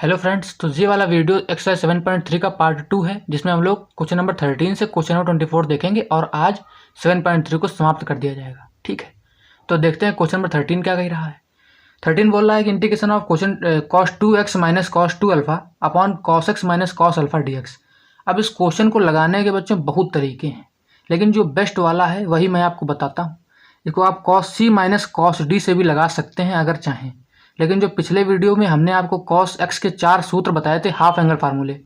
Hello friends, तो ये वाला वीडियो एक्सरसाइज 7.3 का पार्ट 2 है, जिसमें हम लोग क्वेश्चन नंबर 13 से क्वेश्चन नंबर 24 देखेंगे और आज 7.3 को समाप्त कर दिया जाएगा। ठीक है, तो देखते हैं क्वेश्चन नंबर 13 क्या कह रहा है। 13 बोल रहा है कि integration of question cos 2x minus cos 2 alpha upon cos x minus cos alpha dx। अब इस क्वेश्चन को लगाने के बच्चों बहुत तरीके हैं, लेकिन जो बेस्ट वाला है वही मैं आपको बताता हूँ। इसको आप cos c minus cos D से भी लगा सकते हैं अगर चाहें, लेकिन जो पिछले वीडियो में हमने आपको cos x के 4 सूत्र बताए थे हाफ एंगल फार्मूले,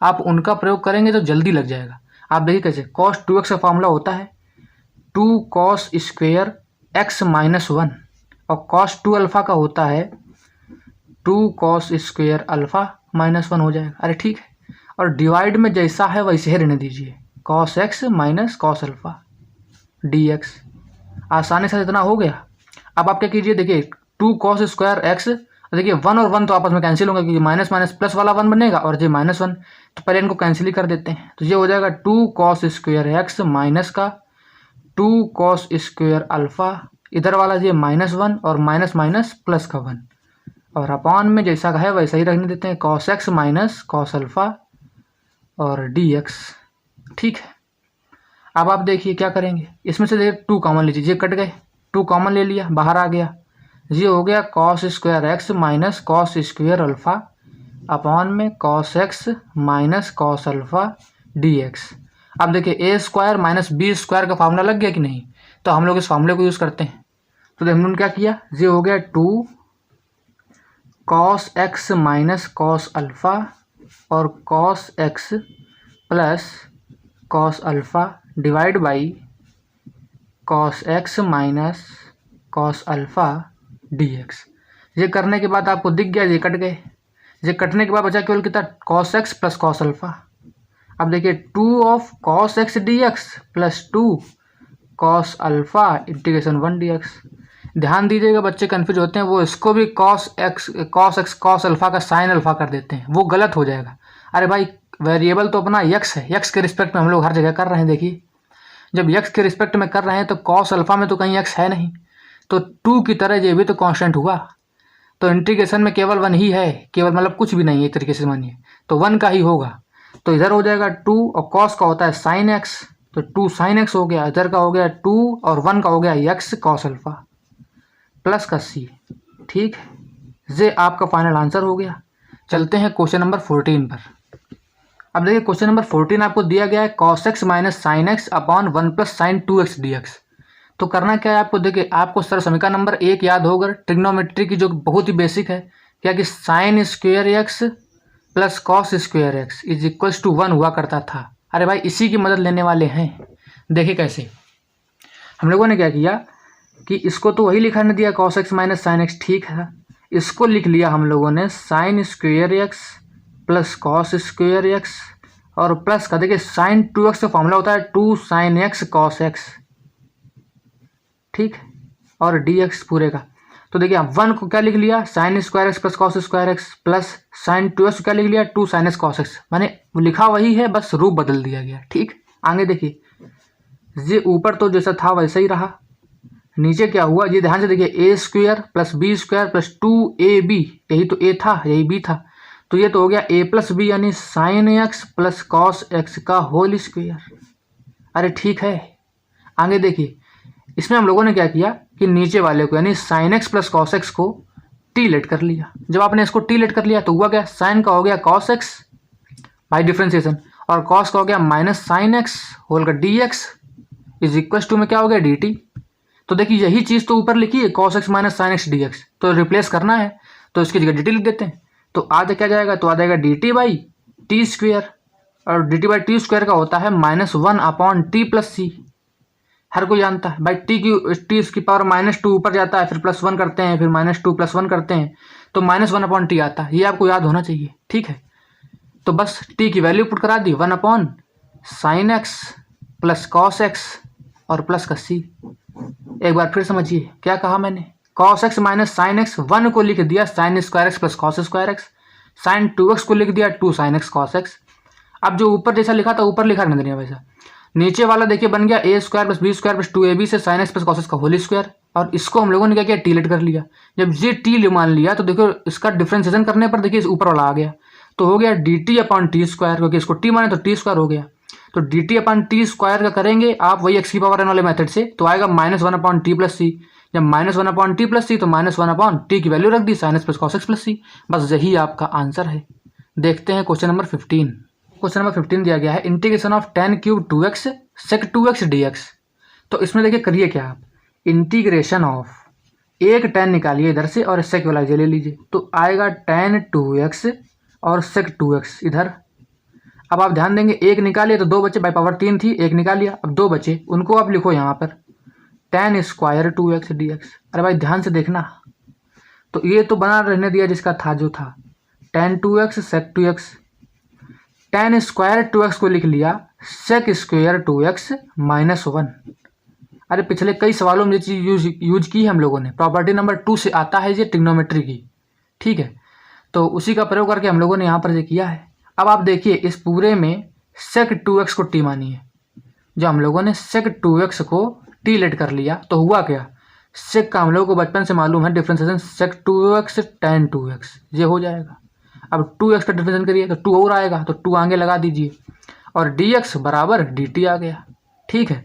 आप उनका प्रयोग करेंगे तो जल्दी लग जाएगा। आप देखिए कैसे। cos 2x का फार्मूला होता है 2 cos स्क्वेयर x माइनस 1 और cos 2 अल्फा का होता है 2 cos स्क्वेयर अल्फा माइनस 1 हो जाएगा। अरे ठीक है, और डिवाइड में जैसा है वैसे ही रहने दीजिए, cos x minus cos alpha dx। आसानी से इतना हो गया। अब आप क्या कीजिए, देखिए 2 cos स्क्वायर एक्स, देखिए 1 और 1 तो आपस में कैंसिल होंगे क्योंकि माइनस माइनस प्लस वाला 1 बनेगा और ये माइनस 1, तो पहले इनको कैंसिल ही कर देते हैं। तो ये हो जाएगा 2 cos स्क्वायर एक्स माइनस का 2 cos स्क्वायर अल्फा, इधर वाला ये माइनस 1 और माइनस माइनस प्लस का 1, और अपॉन में जैसा का है वैसा ही रखने देते हैं, cos x minus cos alpha और dx। ठीक है, अब आप देखिए क्या करेंगे, इसमें से देखिए 2 कॉमन लीजिए, ये कट गए, 2 कॉमन ले लिया, बाहर आ गया, ये हो गया cos square x minus cos square alpha upon में cos x minus cos alpha dx। अब देखिए A square minus B square का फार्मूला लग गया कि नहीं, तो हम लोग इस फार्मूले को यूज़ करते हैं। तो हमने क्या किया, ये हो गया 2 cos x minus cos alpha और cos x plus cos alpha divide by cos x minus cos alpha dx। ये करने के बाद आपको दिख गया, ये कट गए, ये कटने के बाद बचा केवल कितना, cos x plus cos alpha. अब देखिए 2 of cos x dx plus 2 cos alpha integration 1 dx। ध्यान दीजिएगा, बच्चे कन्फ्यूज होते हैं, वो इसको भी cos x cos अल्फा का साइन अल्फा कर देते हैं, वो गलत हो जाएगा। अरे भाई, वेरिएबल तो अपना x है, x के रिस्पेक्ट में हम लोग हर जगह कर रहे हैं। देखिए जब x के रिस्पेक्ट में कर रहे हैं तो cos अल्फा में तो कहीं x है नहीं, तो 2 की तरह ये भी तो कांस्टेंट हुआ, तो इंटीग्रेशन में केवल 1 ही है, केवल मतलब कुछ भी नहीं है एक तरीके से मानिए, तो 1 का ही होगा। तो इधर हो जाएगा 2 और cos का होता है sin x, तो 2 sin x हो गया, इधर का हो गया 2 और 1 का हो गया x cos अल्फा प्लस का c। ठीक है, ये आपका फाइनल आंसर हो गया। चलते हैं क्वेश्चन नंबर 14 पर। अब देखिए क्वेश्चन नंबर 14 आपको दिया गया है cos x minus sine x upon 1 plus sign 2x dx। तो करना क्या है आपको, देखिए आपको सर समीकरण नंबर 1 याद होगा ट्रिग्नोमेट्री की, जो बहुत ही बेसिक है, क्या कि sine square x plus cos square x is equals to 1 हुआ करता था। अरे भाई, इसी की मदद लेने वाले हैं। देखिए कैसे हम लोगों ने क्या किया कि इसको तो वही लिखा नहीं दिया cos x minus sine x, ठीक है, इसको लिख लिया हम लोगों ने sign square x plus cos square x और प्लस का, देखिए साइन 2x का फॉर्मूला होता है 2 साइन एक्स कॉस एक्स, ठीक, और dx पूरे का। तो देखिए आप 1 को क्या लिख लिया, sign square x plus cos square x plus sign 2x को क्या लिख लिया, 2 साइन एक्स कॉस एक्स, माने लिखा वही है, बस रूप बदल दिया गया। ठीक, आगे देखिए, ये ऊपर तो जैसा था वैसा ही रहा, नीचे क्या हुआ, ये ध्यान से देखिए, A square plus B square plus 2ab, यही तो a था यही b था, तो ये तो हो गया a प्लस बी यानी sine x plus cos x का होल स्क्वायर। अरे ठीक है, आगे देखिए, इसमें हम लोगों ने क्या किया कि नीचे वाले को यानी sine x plus cos x को टी लेट कर लिया। जब आपने इसको टी लेट कर लिया तो हुआ क्या, साइन का हो गया कॉस एक्स बाई डिफ्रेंसिएशन और कॉस का हो गया माइनस साइन एक्स होल का d x is equal to में क्या हो गया डी टी। तो देखिए यही चीज़ तो ऊपर लिखी है cos x minus sine x D x, तो रिप्लेस करना है तो इसकी जगह डी टी लिख देते हैं। तो आज क्या जाएगा, तो आ जाएगा D T by T square, और D T by T square का होता है -1 अपॉन टी प्लस सी। हर कोई जानता है भाई, टी इसकी पावर -2 ऊपर जाता है, फिर +1 करते हैं, फिर -2 + 1 करते हैं, तो -1 अपॉन टी आता है, ये आपको याद होना चाहिए। ठीक है, तो बस टी की वैल्यू पुट करा दी, 1 upon sine x plus cos x और प्लस का सी। एक बार फिर समझिए क्या कहा मैंने, cos x minus sine x, 1 को लिख दिया sine square x plus cos square x, sine 2x को लिख दिया 2 साइन एक्स कॉस एक्स। अब जो ऊपर जैसा लिखा था ऊपर लिखा नहीं देना वैसा, नीचे वाला देखिए बन गया a square plus B square plus 2ab से sine x plus cos x का होल स्क्वायर और इसको हम लोगों ने क्या किया, टी लेट कर लिया। जब ये टी मान लिया तो देखो इसका डिफ्रेंसिएशन करने पर देखिए इस ऊपर वाला आ गया, तो हो गया D T upon T square, क्योंकि इसको टी माने तो टी स्क्वायर हो गया। तो D T upon T square का करेंगे आप वही एक्स की पावर एन वाले मेथड से, तो आएगा -1 अपॉन टी प्लस सी। जब -1 अपॉन टी प्लस सी तो -1 अपॉन टी की वैल्यू रख दी, sine x plus cos X plus C. बस यही आपका आंसर है। देखते हैं क्वेश्चन नंबर 15। क्वेश्चन नंबर 15 दिया गया है integration of tan cube 2x sec 2x dx। तो इसमें देखिए करिए क्या आप, इंटीग्रेशन ऑफ एक tan निकालिए इधर से और sec वाला ले लीजिए, तो आएगा tan 2x और sec 2x इधर। अब आप ध्यान देंगे एक निकालिए तो दो बचे, बाई पावर 3 थी, एक निकालिए, अब दो बचे, उनको आप लिखो यहाँ पर tan स्क्वायर 2x dx। अरे भाई ध्यान से देखना, तो ये तो बना रहने दिया जिसका था जो था, tan 2x sec 2x, tan square 2x को लिख लिया sec स्क्वायर 2x -1। अरे पिछले कई सवालों में ये चीज़ यूज की है हम लोगों ने, प्रॉपर्टी नंबर 2 से आता है ये ट्रिग्नोमेट्री की, ठीक है। तो उसी का प्रयोग करके हम लोगों ने यहाँ पर ये किया है। अब आप देखिए इस पूरे में sec 2x को टी मानिए, जो हम लोगों ने sec 2x को टी लेट कर लिया, तो हुआ क्या, sec का हम लोगों को बचपन से मालूम है differentiation sec 2x tan 2x, ये हो जाएगा। अब 2x का डिफ्रेंसिएशन करिए तो 2 और आएगा, तो 2 आगे लगा दीजिए और dx बराबर dt आ गया, ठीक है।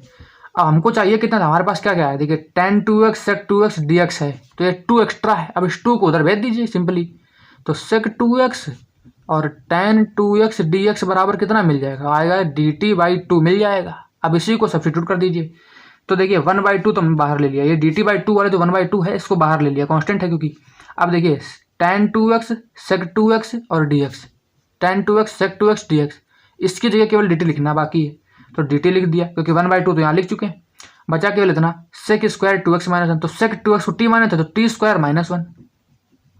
अब हमको चाहिए कितना था, हमारे पास क्या क्या है, देखिए tan 2x sec 2x dx है, तो ये 2 एक्स्ट्रा है, अब इस 2 को उधर भेज दीजिए सिंपली, तो sec 2x और tan 2x dx बराबर कितना मिल जाएगा, आएगा dt/2 मिल जाएगा। अब इसी को सब्स्टिट्यूट कर दीजिए, तो देखिए 1/2 तो हमने बाहर ले लिया, ये dt/2 वाले जो 1/2 है इसको बाहर ले लिया, कांस्टेंट है क्योंकि। अब देखिए tan 2x sec 2x और dx, tan 2x sec 2x dx, इसकी जगह केवल dt लिखना बाकी है, तो dt लिख दिया क्योंकि 1/2 तो यहाँ लिख चुके हैं, बचा केवल इतना sec स्क्वायर 2x -1, तो sec 2x को t माने थे तो t स्क्वायर -1।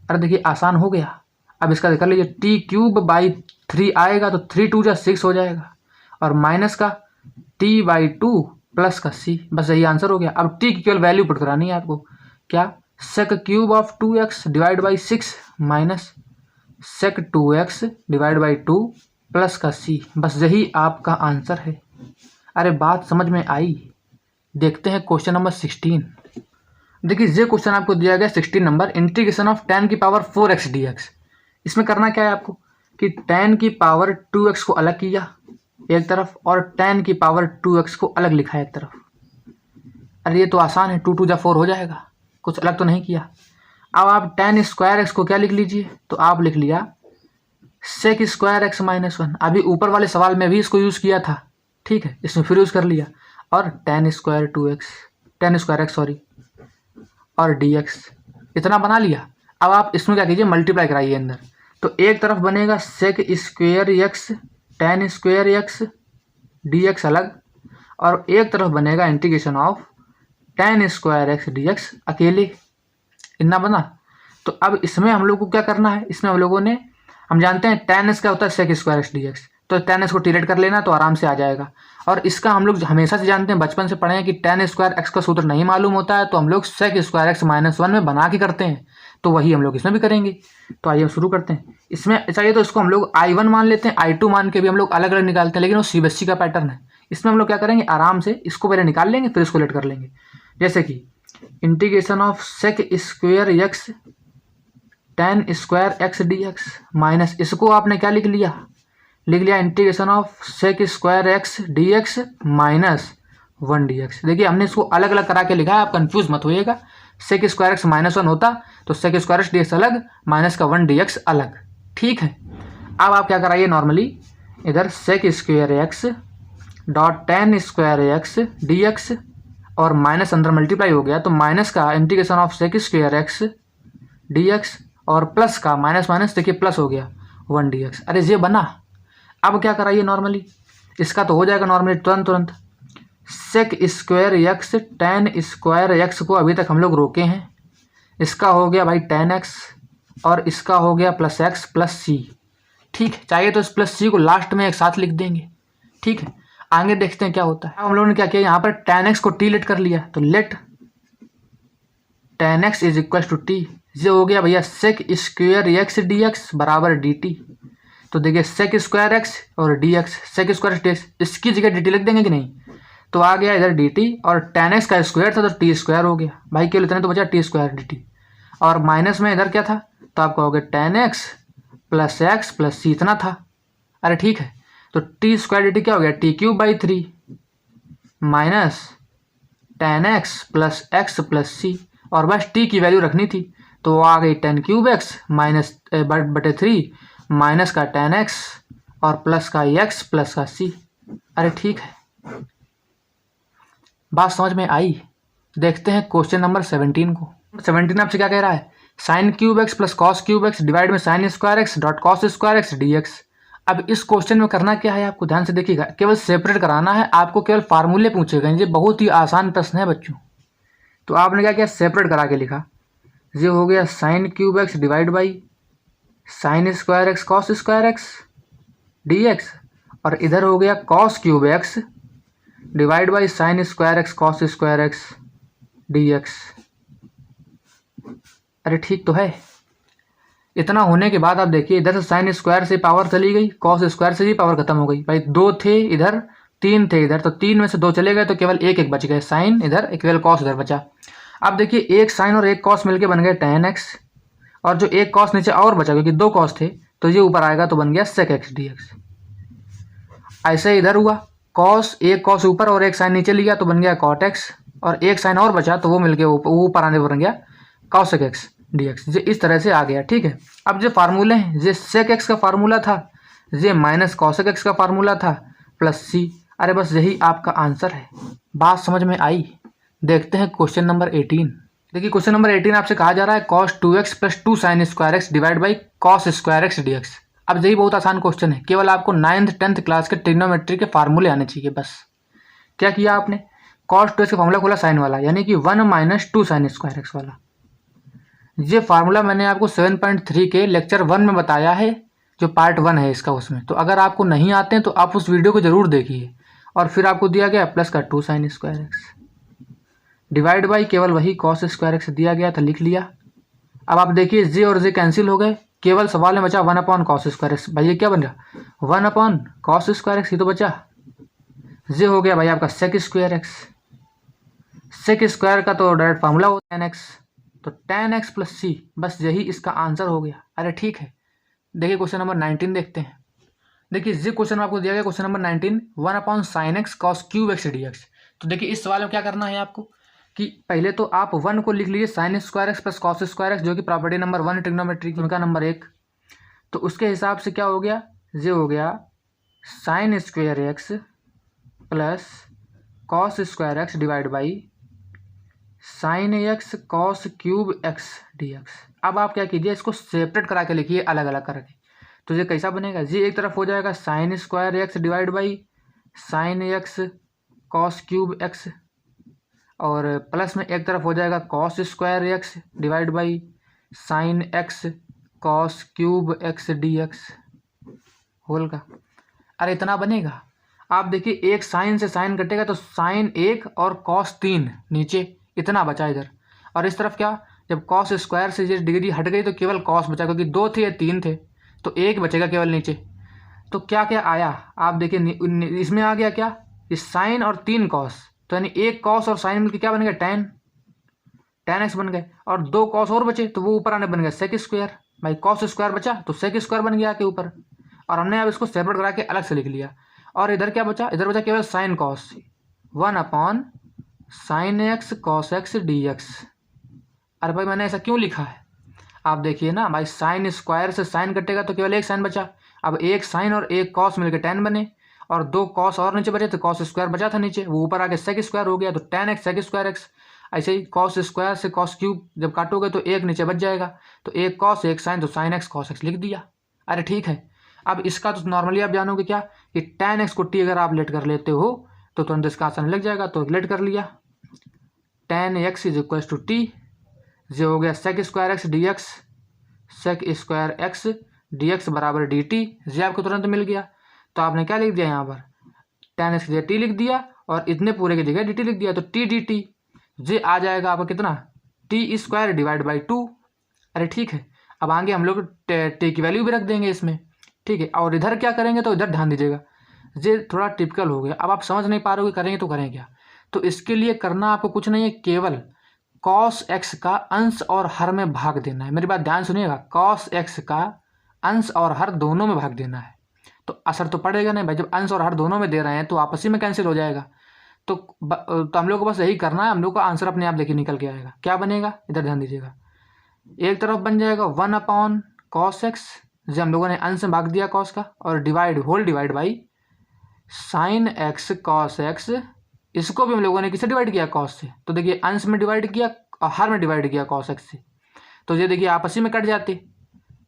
अरे देखिए आसान हो गया। अब इसका कर लीजिए t³/3 आएगा तो 3 2 जा 6 हो जाएगा, और माइनस का t/2 प्लस का c, बस यही आंसर हो गया। अब t की केवल वैल्यू पुट करानी है आपको, क्या sec³ of 2x divide by 6 minus sec 2x divide by 2 plus का c, बस यही आपका आंसर है। अरे बात समझ में आई। देखते हैं क्वेश्चन नंबर 16। देखिए ये क्वेश्चन आपको दिया गया 16 नंबर, इंटीग्रेशन ऑफ tan की पावर 4x dx। इसमें करना क्या है आपको कि tan की पावर 2x को अलग किया एक तरफ और tan की पावर 2x को अलग लिखा है एक तरफ। अरे ये तो आसान है, 2 2 जा 4 हो जाएगा, कुछ अलग तो नहीं किया। अब आप tan स्क्वायर x को क्या लिख लीजिए, तो आप लिख लिया sec स्क्वायर x -1। अभी ऊपर वाले सवाल में भी इसको यूज़ किया था, ठीक है, इसमें फिर यूज़ कर लिया, और tan स्क्वायर x और dx इतना बना लिया। अब आप इसमें क्या कीजिए, मल्टीप्लाई कराइए अंदर, तो एक तरफ बनेगा sec square x tan square x dx अलग, और एक तरफ बनेगा integration of tan square x dx अकेले, इतना बना। तो अब इसमें हम लोग को क्या करना है, इसमें हम लोगों ने, हम जानते हैं tan क्या होता है sec स्क्वायर x dx, तो tan को टिलेट कर लेना तो आराम से आ जाएगा। और इसका हम लोग हमेशा से जानते हैं, बचपन से पढ़े हैं कि tan स्क्वायर x का सूत्र नहीं मालूम होता है तो हम लोग sec स्क्वायर x -1 में बना के करते हैं, तो वही हम लोग इसमें भी करेंगे। तो आइए हम शुरू करते हैं। इसमें चाहिए तो इसको हम लोग I1 मान लेते हैं, I2 मान के भी हम लोग अलग अलग निकालते हैं, लेकिन वो CBSE का पैटर्न है। इसमें हम लोग क्या करेंगे, आराम से इसको पहले निकाल लेंगे फिर इसको लेट कर लेंगे। जैसे कि integration of sec square x tan square x dx minus, इसको आपने क्या लिख लिया integration of sec square x dx -1 dx। देखिए हमने इसको अलग अलग करा के लिखा है, आप कंफ्यूज मत होइएगा। sec स्क्वायर x -1 होता तो sec स्क्वायर x dx अलग, माइनस का 1 dx अलग, ठीक है। अब आप क्या कराइए, नॉर्मली इधर sec square x dot tan square x dx और माइनस अंदर मल्टीप्लाई हो गया, तो माइनस का integration of sec square x dx और प्लस का माइनस देखिए प्लस हो गया 1 dx। अरे ये बना। अब क्या कराइए, नॉर्मली इसका तो हो जाएगा नॉर्मली तुरंत sec square x tan square x को अभी तक हम लोग रोके हैं, इसका हो गया भाई tan x और इसका हो गया प्लस x प्लस c, ठीक है। चाहिए तो इस प्लस c को लास्ट में एक साथ लिख देंगे, ठीक है। आगे देखते हैं क्या होता है। अब हम लोगों ने क्या किया, यहाँ पर tan x को t लेट कर लिया, तो let tan x is equal to t, ये हो गया भैया sec स्क्वायर x dx बराबर dt। तो देखिए sec स्क्वायर x और dx, sec स्क्वायर dx, इसकी जगह dt लिख देंगे कि नहीं, तो आ गया इधर डी टी, और टेन एक्स का स्क्वायर था तो टी स्क्वायर हो गया भाई, केवल इतने तो बचा टी स्क्वायर डी टी, और माइनस में इधर क्या था, तो आप कहोगे टेन एक्स प्लस सी इतना था। अरे ठीक है, तो टी स्क्वायर डी टी क्या हो गया, T cube by 3 minus ten X plus C, और बस टी की वैल्यू रखनी थी, तो वो आ गई टेन क्यूब एक्स माइनस बटे 3 माइनस का टेन एक्स और प्लस का एक्स प्लस का सी। अरे ठीक है, बात समझ में आई। देखते हैं क्वेश्चन नंबर 17 को। 17 आपसे क्या कह रहा है, sine cube X plus cos cube X divide में sine square X dot cos square x D X. अब इस क्वेश्चन में करना क्या है, आपको ध्यान से देखिएगा, केवल सेपरेट कराना है, आपको केवल फार्मूले पूछे गए। ये बहुत ही आसान प्रश्न है बच्चों। तो आपने क्या किया, सेपरेट करा के लिखा। ये हो गया sign cube X divide by sign square x cos square x D x, और इधर हो गया cos cube X divide by sign square x cos square x D x. अरे ठीक तो है। इतना होने के बाद आप देखिए, इधर से साइन स्क्वायर से पावर चली गई, कॉस स्क्वायर से भी पावर खत्म हो गई भाई। 2 थे इधर, 3 थे इधर, तो 3 में से 2 चले गए, तो केवल एक बच गए, साइन इधर केवल कॉस इधर बचा। अब देखिए, एक साइन और एक कॉस मिलके बन गए tan x, और जो एक कॉस नीचे और बचा क्योंकि 2 कॉस थे, तो ये ऊपर आएगा तो बन गया sec x dx। ऐसे इधर हुआ, कॉस एक कॉस ऊपर और एक साइन नीचे लिया तो बन गया cot x, और एक साइन और बचा तो वो मिलके ऊपर आने पर बन गया cosec x dx। ये इस तरह से आ गया। ठीक है, अब जो फार्मूले हैं, ये sec x का फार्मूला था, ये माइनस cosec x का फार्मूला था, प्लस c। अरे बस यही आपका आंसर है। बात समझ में आई। देखते हैं क्वेश्चन नंबर 18। देखिए क्वेश्चन नंबर 18 आपसे कहा जा रहा है cos 2x plus 2 sign square x divide by cos square x D X. अब यही बहुत आसान क्वेश्चन है, केवल आपको 9th 10th क्लास के ट्रिग्नोमेट्री के फार्मूले आने चाहिए बस। क्या किया आपने, cos 2x का फार्मूला खोला साइन वाला, यानी कि 1 माइनस 2 साइन स्क्वायर एक्स वाला। ये फार्मूला मैंने आपको 7.3 के लेक्चर 1 में बताया है, जो पार्ट 1 है इसका, उसमें। तो अगर आपको नहीं आते हैं तो आप उस वीडियो को जरूर देखिए। और फिर आपको दिया गया प्लस का 2 sign square x divide by केवल वही कॉस स्क्वायर एक्स दिया गया था, लिख लिया। अब आप देखिए, जे और जे कैंसिल हो गए, केवल सवाल में बचा 1 अपॉन कॉस स्क्वायर एक्स। भाई ये क्या बन गया, 1 अपॉन कॉस स्क्वायर एक्स ही तो बचा। जे हो गया भाई आपका sec square x. Sec square का तो डायरेक्ट फार्मूला होता है tan एक्स, तो tan एक्स प्लस सी, बस यही इसका आंसर हो गया। अरे ठीक है, देखिए क्वेश्चन नंबर 19 देखते हैं। देखिए ये क्वेश्चन आपको दिया गया, question number 19, 1 upon sine x cos cube x D x. तो देखिए इस सवाल में क्या करना है आपको, कि पहले तो आप 1 को लिख लीजिए sign square x plus cos square x, जो कि प्रॉपर्टी नंबर 1 ट्रिग्नोमेट्री का नंबर 1। तो उसके हिसाब से क्या हो गया, ये हो गया sign square x plus cos square x divide by sine x cos cube x D X. अब आप क्या कीजिए, इसको सेपरेट करा के लिखिए, अलग अलग करके। तो ये कैसा बनेगा, ये एक तरफ हो जाएगा sine square x divide by sine x cos cube x, और प्लस में एक तरफ हो जाएगा cos square x divide by sine x cos cube x D x whole का। अरे इतना बनेगा। आप देखिए, एक साइन से साइन कटेगा तो साइन 1 और कॉस 3 नीचे, इतना बचा इधर। और इस तरफ क्या, जब कॉस स्क्वायर से ये डिग्री हट गई तो केवल कॉस बचा, क्योंकि 2 थे या 3 थे, तो 1 बचेगा केवल नीचे। तो क्या क्या आया आप देखिए, इसमें आ गया क्या, इस साइन और 3 कॉस, तो यानी 1 कॉस और साइन मिलकर क्या बन गया, tan एक्स बन गए, और 2 कॉस और बचे तो वो ऊपर आने बन गया सेक स्क्वायर। भाई कॉस स्क्वायर बचा तो सेक स्क्वायर बन गया के ऊपर, और हमने अब इसको सेपरेट करा के अलग से लिख लिया। और इधर क्या बचा, इधर बचा केवल sine cos, 1 upon sine x cos x D x. अरे भाई मैंने ऐसा क्यों लिखा है, आप देखिए ना भाई, साइन स्क्वायर से साइन कटेगा तो केवल एक साइन बचा। अब एक साइन और एक कॉस मिलकर tan बने, और 2 कॉस और नीचे बचे तो कॉस स्क्वायर बचा था नीचे, वो ऊपर आके सेक स्क्वायर हो गया, तो tan x sec square x. ऐसे ही कॉस स्क्वायर से कॉस क्यूब जब काटोगे तो एक नीचे बच जाएगा, तो एक कॉस एक साइन, तो साइन एक्स कॉस एक्स लिख दिया। अरे ठीक है, अब इसका तो नॉर्मली आप जानोगे क्या, कि tan एक्स को t अगर आप लेट कर लेते हो तो तुरंत इसका आसान लग जाएगा, तो लेट कर लिया। tan x is equal to t, जो हो गया sec square x D x, sec square x D x बराबर डी टी। ये आपको तुरंत मिल गया। तो आपने क्या लिख दिया यहाँ पर, tan एक्स की जगह टी लिख दिया, और इतने पूरे की जगह डी टी लिख दिया, तो टी डी टी ये आ जाएगा आपका कितना, टी स्क्वायर डिवाइड बाई 2। अरे ठीक है, अब आगे हम लोग टी की वैल्यू भी रख देंगे इसमें। ठीक है, और इधर क्या करेंगे, तो इधर ध्यान दीजिएगा, ये थोड़ा टिपिकल हो गया। अब आप समझ नहीं पा रहे हो कि करेंगे तो करें क्या। तो इसके लिए करना आपको कुछ नहीं है, केवल cos x का अंश और हर में भाग देना है। मेरी बात ध्यान सुनिएगा, cos x का अंश और हर दोनों में भाग देना है। तो असर तो पड़ेगा नहीं भाई, जब अंश और हर दोनों में दे रहे हैं तो आपसी में कैंसिल हो जाएगा। तो हम लोग को बस यही करना है, हम लोग का आंसर अपने आप देखिए निकल के आएगा। क्या बनेगा, इधर ध्यान दीजिएगा। एक तरफ बन जाएगा 1/cos x, जो हम लोगों ने अंश में भाग दिया cos का, और whole divide by sin x cos x। इसको भी हम लोगों ने किससे डिवाइड किया, cos से। तो देखिए अंश में डिवाइड किया और हर में डिवाइड किया cos x से, तो ये देखिए आपसी में कट जाते,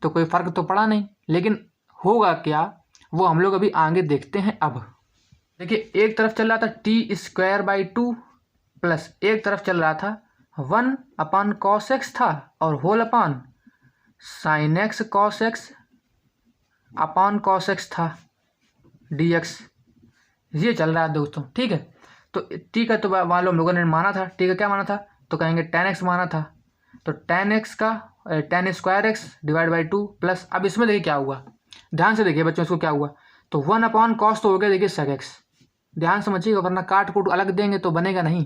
तो कोई फर्क तो पड़ा नहीं। लेकिन होगा क्या वो हम लोग अभी आगे देखते हैं। अब देखिए एक तरफ चल रहा था t²/2 प्लस एक तरफ चल रहा था 1/cos x था और whole upon sin x cos x upon cos x था dx। ये चल रहा है दोस्तों, ठीक है। तो ठीक है, तो मान लो हम लोगों ने माना था, ठीक है, क्या माना था, तो कहेंगे tan x माना था, तो tan x का tan² x divide by 2 plus, अब इसमें देखिए क्या हुआ, ध्यान से देखिए बच्चों, इसको क्या हुआ, तो 1/cos तो हो गया देखिए sec x, ध्यान समझिएगा वरना काट कूट अलग देंगे तो बनेगा नहीं।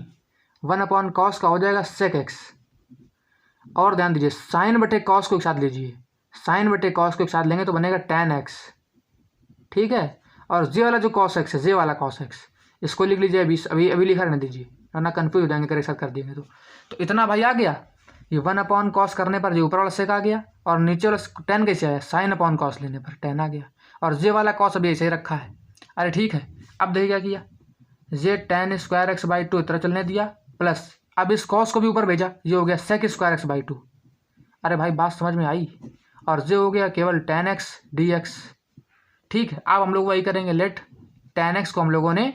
1/cos का हो जाएगा sec x, और ध्यान दीजिए साइन बटे cos को एक साथ लीजिए, साइन बटे cos को एक साथ लेंगे तो बनेगा tan x, ठीक है। और जे वाला जो cos x है, जे वाला cos x, इसको लिख लीजिए, अभी लिखा रहने दीजिए वरना कन्फ्यूज हो जाएंगे अगर एक साथ कर देंगे तो इतना भाई आ गया। ये 1/cos करने पर जो ऊपर वाला सेक आ गया, और नीचे वाला tan कैसे आया, sin/cos लेने पर tan आ गया, और जे वाला cos अभी ऐसे ही रखा है। अरे ठीक है, अब देखिए क्या किया, ये tan²x/2 इतना चलने दिया, प्लस अब इस cos को भी ऊपर भेजा, ये हो गया sec²x/2। अरे भाई बात समझ में आई, और ये हो गया केवल tan x dx, ठीक है। अब हम लोग वही करेंगे, लेट tan x को हम लोगों ने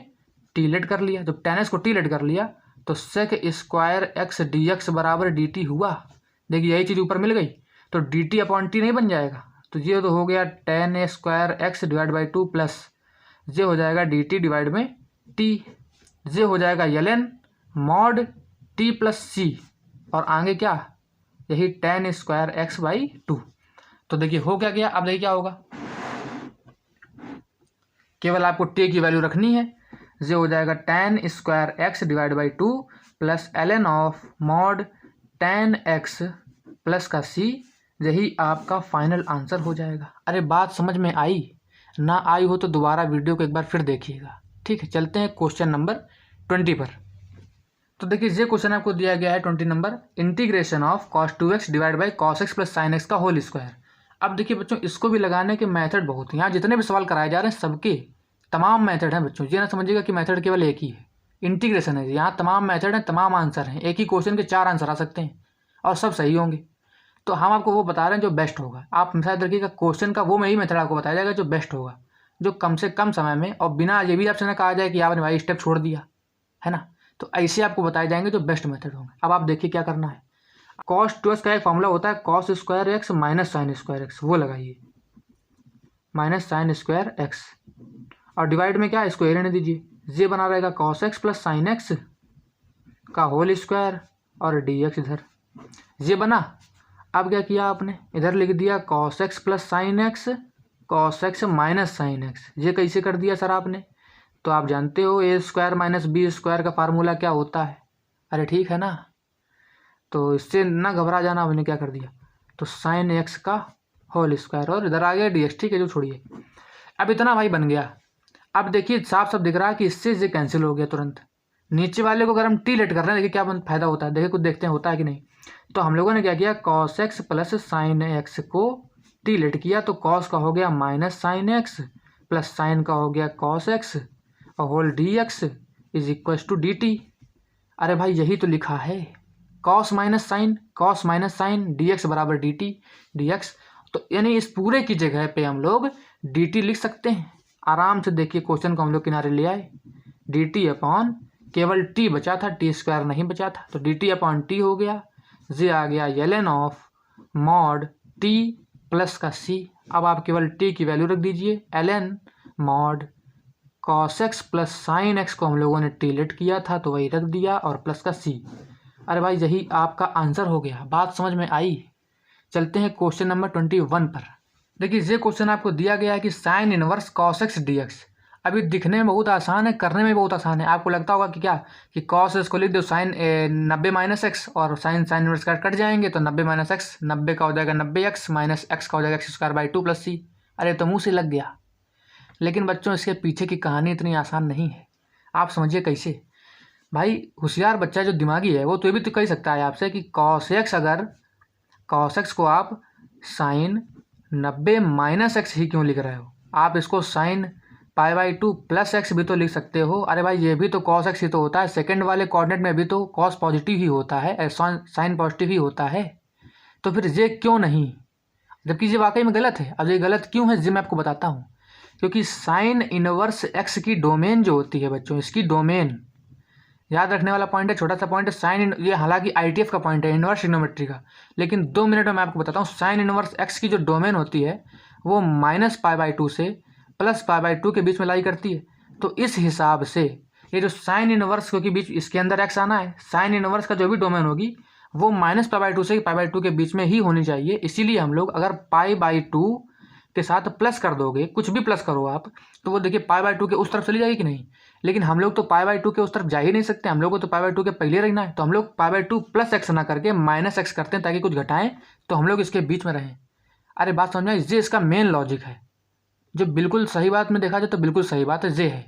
t लेट कर लिया, जब tan x को t लेट कर लिया तो sec² x dx बराबर dt हुआ। देखिए यही चीज़ ऊपर मिल गई, तो dt/t नहीं बन जाएगा, तो ये तो हो गया tan² x divide by 2 plus ये हो जाएगा dt डिवाइड में t, ये हो जाएगा ln mod t plus c, और आगे क्या, यही tan²x/2। तो देखिए हो क्या गया, अब देखिए क्या होगा, केवल आपको t की वैल्यू रखनी है, ये हो जाएगा tan² x divide by 2 plus ln of mod tan x plus का c, यही आपका फाइनल आंसर हो जाएगा। अरे बात समझ में आई, ना आई हो तो दोबारा वीडियो को एक बार फिर देखिएगा, ठीक है। चलते हैं क्वेश्चन नंबर 20 पर। तो देखिए ये क्वेश्चन आपको दिया गया है 20 number, integration of cos 2x divide by cos x plus sin x का होल स्क्वायर। अब देखिए बच्चों, इसको भी लगाने के मेथड बहुत हैं, यहाँ जितने भी सवाल कराए जा रहे हैं सबके तमाम मेथड हैं बच्चों, ये ना समझिएगा कि मेथड केवल एक ही है, इंटीग्रेशन है, यहाँ तमाम मेथड हैं, तमाम आंसर हैं, एक ही क्वेश्चन के 4 आंसर आ सकते हैं और सब सही होंगे। तो हम आपको वो बता रहे हैं जो बेस्ट होगा। आप शायद रखिएगा क्वेश्चन का वो में ही मेथड आपको बताया जाएगा जो बेस्ट होगा, जो कम से कम समय में और बिना ये भी आपसे ना कहा जाए कि आपने भाई स्टेप छोड़ दिया है ना, तो ऐसे आपको बताए जाएंगे जो बेस्ट मेथड होंगे। अब आप देखिए क्या करना है, cos 2x का एक फॉर्मूला होता है cos² x minus sin² x, वो लगाइए माइनस sin²x, और डिवाइड में क्या, इसको ए रहने दीजिए, ये बना रहेगा cos x plus sin x का होल स्क्वायर और dx इधर, ये बना। अब क्या किया आपने, इधर लिख दिया cos x plus sin x cos x minus sin x, ये कैसे कर दिया सर आपने, तो आप जानते हो a² माइनस b² का फार्मूला क्या होता है, अरे ठीक है ना, तो इससे ना घबरा जाना, आपने क्या कर दिया, तो sin x का होल स्क्वायर और इधर आ गया dx, ठीक है, जो छोड़िए। अब इतना भाई बन गया। अब देखिए साफ साफ दिख रहा है कि इससे ये कैंसिल हो गया तुरंत। नीचे वाले को अगर हम टी लेट कर रहे हैं, देखिए क्या फायदा होता है, देखिए कुछ देखते हैं होता है कि नहीं। तो हम लोगों ने क्या किया, cos x plus sine x को टी लेट किया, तो cos का हो गया minus sine x plus sine का हो गया cos x और whole dx is equal to dt। अरे भाई यही तो लिखा है, cos माइनस साइन dx बराबर dx। तो यानी इस पूरे की जगह पे हम लोग dt लिख सकते हैं आराम से। देखिए क्वेश्चन को हम लोग किनारे ले आए, dt अपॉन केवल t बचा था, t² नहीं बचा था, तो dt अपॉन t हो गया, ये आ गया ln of mod t plus का c। अब आप केवल t की वैल्यू रख दीजिए, ln mod cos x plus sin x को हम लोगों ने t लेट किया था तो वही रख दिया और प्लस का c। अरे भाई यही आपका आंसर हो गया, बात समझ में आई। चलते हैं क्वेश्चन नंबर 21 पर। देखिए ये क्वेश्चन आपको दिया गया है कि sine inverse cos x dx। अभी दिखने में बहुत आसान है, करने में बहुत आसान है। आपको लगता होगा कि क्या कि कॉस इसको लिख दो साइन 90 माइनस एक्स और साइन इनवर्स कट जाएंगे, तो 90 माइनस एक्स 90 का हो जाएगा 90 एक्स माइनस एक्स का हो जाएगा x² / 2 + c। अरे तो मुँह से लग गया। लेकिन बच्चों इसके पीछे की कहानी इतनी आसान नहीं है। आप समझिए कैसे। भाई होशियार बच्चा जो दिमागी है वो तो ये भी तो कह सकता है आपसे कि कॉस एक्स, अगर कॉस एक्स को आप साइन 90 माइनस एक्स ही क्यों लिख रहे हो, आप इसको साइन π/2 + x भी तो लिख सकते हो। अरे भाई ये भी तो कॉस एक्स ही तो होता है, सेकंड वाले कोऑर्डिनेट में भी तो कॉस पॉजिटिव ही होता है, साइन पॉजिटिव ही होता है। तो फिर ये क्यों नहीं, जबकि ये वाकई में गलत है। अब ये गलत क्यों है ये मैं आपको बताता हूँ। क्योंकि साइन इनवर्स एक्स की डोमेन जो होती है बच्चों, इसकी डोमेन याद रखने वाला पॉइंट है, छोटा सा पॉइंट है। साइन ये हालांकि ITF का पॉइंट है, इनवर्स ट्रिग्नोमेट्री का, लेकिन 2 मिनट में मैं आपको बताता हूँ। साइन इनवर्स एक्स की जो डोमेन होती है वो -π/2 से +π/2 के बीच में लाई करती है। तो इस हिसाब से ये जो साइन इनवर्स, क्योंकि बीच इसके अंदर एक्स आना है, साइन इनवर्स का जो भी डोमेन होगी वो -π/2 से π/2 के बीच में ही होनी चाहिए। इसीलिए हम लोग अगर π/2 के साथ प्लस कर दोगे, कुछ भी प्लस करो आप, तो वो देखिए π/2 के उस तरफ चली जाएगी कि नहीं। लेकिन हम लोग तो π/2 के उस तरफ जा ही नहीं सकते, हम लोग को तो π/2 के पहले रहना है। तो हम लोग π/2 + x ना करके -x करते हैं ताकि कुछ घटाएं तो हम लोग इसके बीच में रहें। अरे बात समझ में, ये इसका मेन लॉजिक है, जो बिल्कुल सही बात में देखा जाए तो बिल्कुल सही बात है ये है।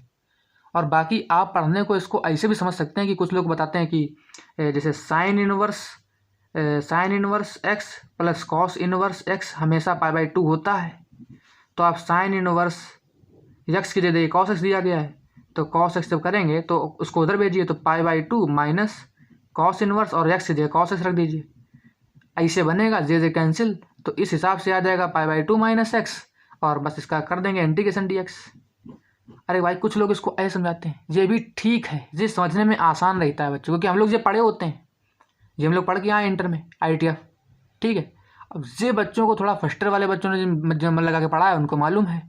और बाकी आप पढ़ने को इसको ऐसे भी समझ सकते हैं कि कुछ लोग बताते हैं कि जैसे sine inverse x plus cos inverse x हमेशा π/2 होता है। तो आप साइन इनवर्स एक्स की जगह कॉस एक्स दिया गया है, तो कॉस एक्स जब करेंगे तो उसको उधर भेजिए, तो π/2 माइनस कॉस इनवर्स और एक्स की जगह कॉस एक्स रख दीजिए, ऐसे बनेगा। जे कैंसिल, तो इस हिसाब से आ जाएगा π/2 माइनस एक्स, और बस इसका कर देंगे इंटीग्रेशन dx। अरे भाई कुछ लोग इसको ऐसे समझाते हैं, ये भी ठीक है, ये समझने में आसान रहता है बच्चों, क्योंकि हम लोग ये पढ़े होते हैं, ये हम लोग पढ़ के आए इंटर में ITF, ठीक है। अब ये बच्चों को थोड़ा फर्स्ट ईयर वाले बच्चों ने जो मन लगा के पढ़ा है उनको मालूम है,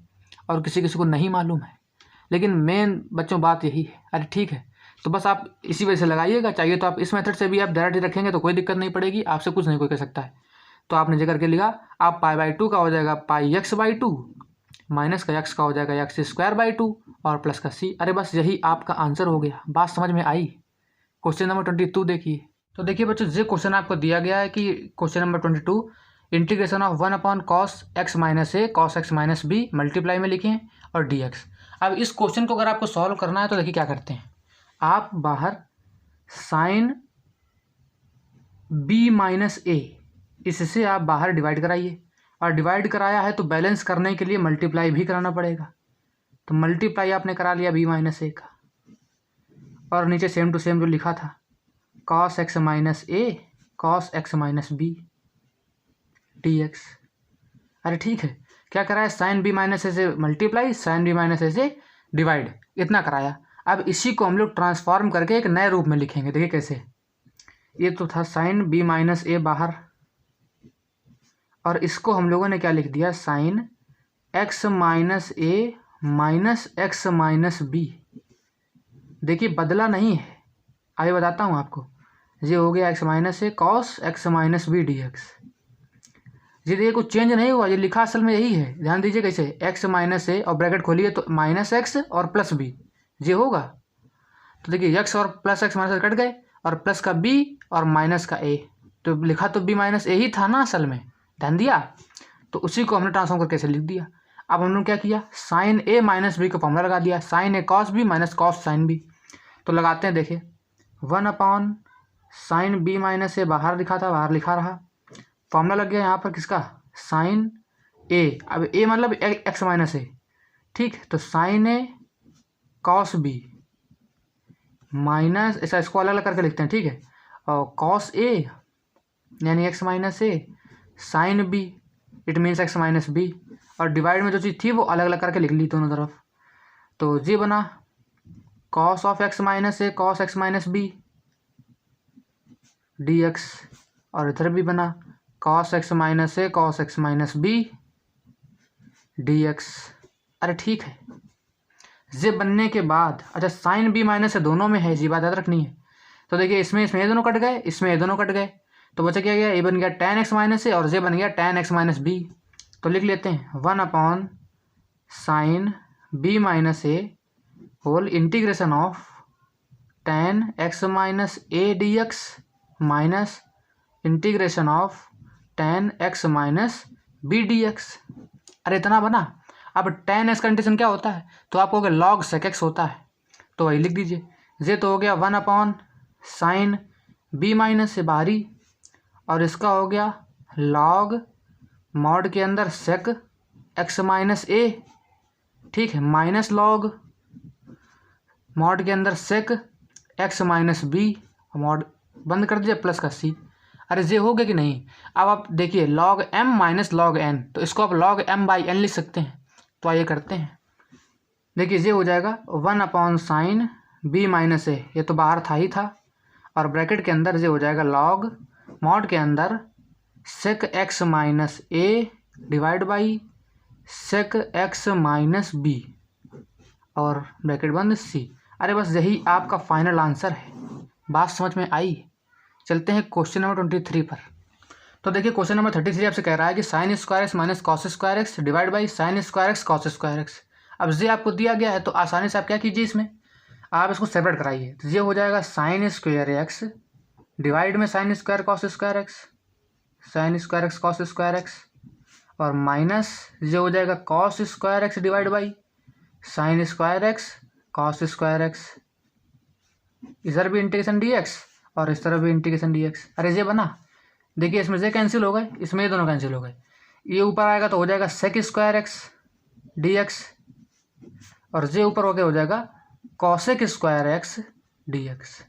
और किसी किसी को नहीं मालूम है। लेकिन मेन बच्चों बात यही है। अरे ठीक है, तो बस आप इसी वजह से लगाइएगा। चाहिए तो आप इस मेथड से भी आप डायरेक्ट रखेंगे तो कोई दिक्कत नहीं पड़ेगी, आपसे कुछ नहीं कोई कह सकता है। तो आपने जो करके लिखा, आप π/2 का हो जाएगा πx/2 माइनस का x का हो जाएगा x² / 2 और प्लस का c। अरे बस यही आपका आंसर हो गया। बात समझ में आई। क्वेश्चन नंबर 22 देखिए। तो देखिए बच्चों, ये क्वेश्चन आपको दिया गया है कि question number 22 integration of 1/cos x - a cos x - b multiply में लिखें और dx। अब इस क्वेश्चन को अगर आपको सॉल्व करना है तो देखिए क्या करते हैं, आप बाहर साइन b - a इससे आप बाहर डिवाइड कराइए, और डिवाइड कराया है तो बैलेंस करने के लिए मल्टीप्लाई भी कराना पड़ेगा। तो मल्टीप्लाई आपने करा लिया b - a का, और नीचे सेम टू सेम जो लिखा था cos x - a cos x - b dx। अरे ठीक है, क्या कराया, साइन b - a से मल्टीप्लाई, साइन b - a से डिवाइड, इतना कराया। अब इसी को हम लोग ट्रांसफॉर्म करके एक नए रूप में लिखेंगे। देखिए कैसे, ये तो था साइन b - a बाहर, और इसको हम लोगों ने क्या लिख दिया, sine x - a minus x - b। देखिए बदला नहीं है, आगे बताता हूँ आपको। ये हो गया x - a cos x - b dx। ये देखिए कुछ चेंज नहीं हुआ, ये लिखा असल में यही है। ध्यान दीजिए कैसे, x - a और ब्रैकेट खोलिए तो -x और प्लस b ये होगा। तो देखिए x और प्लस x माइनस कट गए, और प्लस का b और माइनस का a, तो लिखा तो b - a ही था ना असल में, ध्यान दिया। तो उसी को हमने ट्रांसफॉर्म करके ऐसे लिख दिया। अब हमने क्या किया, साइन a - b का फॉर्मूला लगा दिया, sine a cos b minus cos sine b। तो लगाते हैं, देखिए 1 साइन b - a बाहर लिखा था, बाहर लिखा रहा, फॉर्मूला लग गया यहाँ पर किसका, साइन a। अब a मतलब x - a, ठीक। तो sine a cos b minus, ऐसा इसको अलग अलग करके लिखते हैं, ठीक है। और cos a यानी x - a, sine b it means x - b, और डिवाइड में जो चीज़ थी वो अलग अलग करके लिख ली दोनों तरफ। तो ये बना cos of x - a cos x - b dx, और इधर भी बना cos x - a cos x - b dx। अरे ठीक है, ये बनने के बाद, अच्छा साइन b - a दोनों में है, ये बात याद रखनी है। तो देखिए इसमें ये दोनों कट गए, इसमें ये दोनों कट गए, तो बचा क्या गया, ये बन गया tan x - a और ये बन गया tan x - b। तो लिख लेते हैं 1 sine b - a whole integration of tan x minus a d x minus integration of tan x minus b d x. अरे इतना बना। अब tan x का इंटीग्रेशन क्या होता है, तो आप कहोगे log sec x होता है, तो वही लिख दीजिए। ये तो हो गया 1/sin b माइनस से बाहरी, और इसका हो गया log मॉड के अंदर sec x माइनस ए, ठीक है, माइनस log मॉड के अंदर sec x minus b, mod बंद कर दीजिए, प्लस का c। अरे ये हो गया कि नहीं। अब आप देखिए log m minus log n, तो इसको आप log m/n लिख सकते हैं, तो आइए करते हैं। देखिए ये हो जाएगा 1/sin b माइनस ए, ये तो बाहर था ही था, और ब्रैकेट के अंदर ये हो जाएगा log मॉड के अंदर sec x minus a divide by sec x minus b, और ब्रैकेट बंद c। अरे बस यही आपका फाइनल आंसर है। बात समझ में आई। चलते हैं क्वेश्चन नंबर 23 पर। तो देखिए क्वेश्चन नंबर 33 आपसे कह रहा है कि sign square x minus cos square x divide by sign square x cos square x. अब ये आपको दिया गया है, तो आसानी से आप क्या कीजिए, इसमें आप इसको सेपरेट कराइए। तो ये हो जाएगा साइन स्क्वायर एक्स डिवाइड में sine square cos square x, sign square x cos square x, और माइनस ये हो जाएगा cos square x divide by sign square x cos square x. इधर भी इंटीग्रेशन डी एक्स और इस तरफ भी इंटीग्रेशन डी एक्स। अरे ये बना। देखिए इसमें से कैंसिल हो गए, इसमें ये दोनों कैंसिल हो गए। ये ऊपर आएगा तो हो जाएगा sec square x D x, और ये ऊपर होकर हो जाएगा cosec square x D x.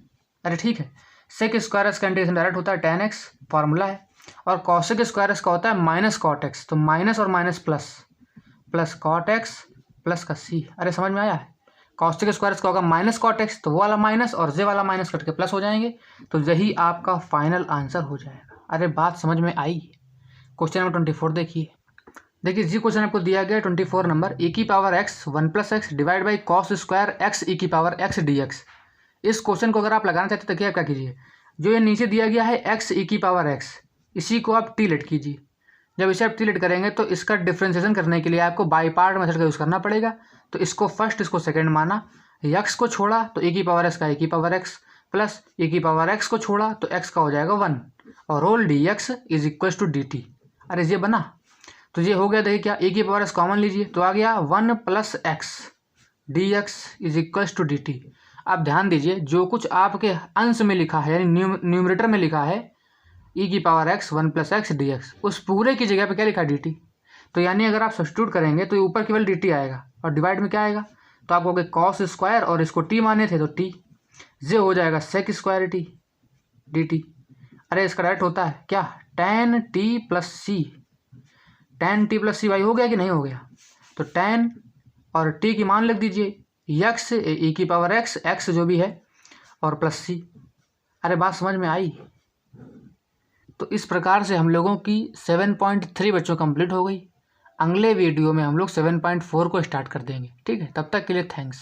अरे ठीक है, सेक स्क्वायर एक्स का इंटीग्रेशन डायरेक्ट होता है tan x, फॉर्मूला है, और कॉसेक स्क्वायर एक्स का होता है माइनस कॉट एक्स, तो माइनस और minus plus, plus cot x plus का c। अरे समझ में आया है। कॉस्टिक स्क्वायर का होगा माइनस कॉट एक्स, तो वो वाला माइनस और जे वाला माइनस कट के प्लस हो जाएंगे, तो यही आपका फाइनल आंसर हो जाएगा। अरे बात समझ में आई। क्वेश्चन नंबर 24 देखिए। देखिए जी क्वेश्चन आपको दिया गया 24 नंबर, e की power x 1 + x divide by cos square x e की पावर x dx। इस क्वेश्चन को अगर आप लगाना चाहते तो क्या क्या कीजिए, जो ये नीचे दिया गया है x e की पावर x, इसी को आप टी लेट कीजिए। जब इसे आप टी लेट करेंगे तो इसका डिफ्रेंशिएशन करने के लिए आपको बाई पार्ट मेथड का यूज़ करना पड़ेगा। तो इसको फर्स्ट, इसको सेकंड माना, x को छोड़ा तो e की पावर x का e की पावर x, प्लस e की पावर x को छोड़ा तो x का हो जाएगा 1, और whole dx is equal to dt। अरे ये बना, तो ये हो गया। देखिए क्या, e की पावर x कॉमन लीजिए तो आ गया 1 + x dx is equal to dt। आप ध्यान दीजिए, जो कुछ आपके अंश में लिखा है यानी न्यूमरेटर में लिखा है e की पावर x 1 + x dx, उस पूरे की जगह पे क्या लिखा है dt। तो यानी अगर आप सब्स्टिट्यूट करेंगे तो ऊपर केवल dt आएगा, और डिवाइड में क्या आएगा, तो आप कहोगे कॉस स्क्वायर और इसको t माने थे तो t, ये हो जाएगा सेक स्क्वायर टी dt। अरे इसका डायरेक्ट होता है क्या, tan t + c, tan t + c भाई हो गया कि नहीं हो गया। तो tan और t की मान लिख दीजिए, x e की पावर x जो भी है, और प्लस c। अरे बात समझ में आई। तो इस प्रकार से हम लोगों की 7.3 बच्चों कंप्लीट हो गई। अगले वीडियो में हम लोग 7.4 को स्टार्ट कर देंगे। ठीक है, तब तक के लिए थैंक्स।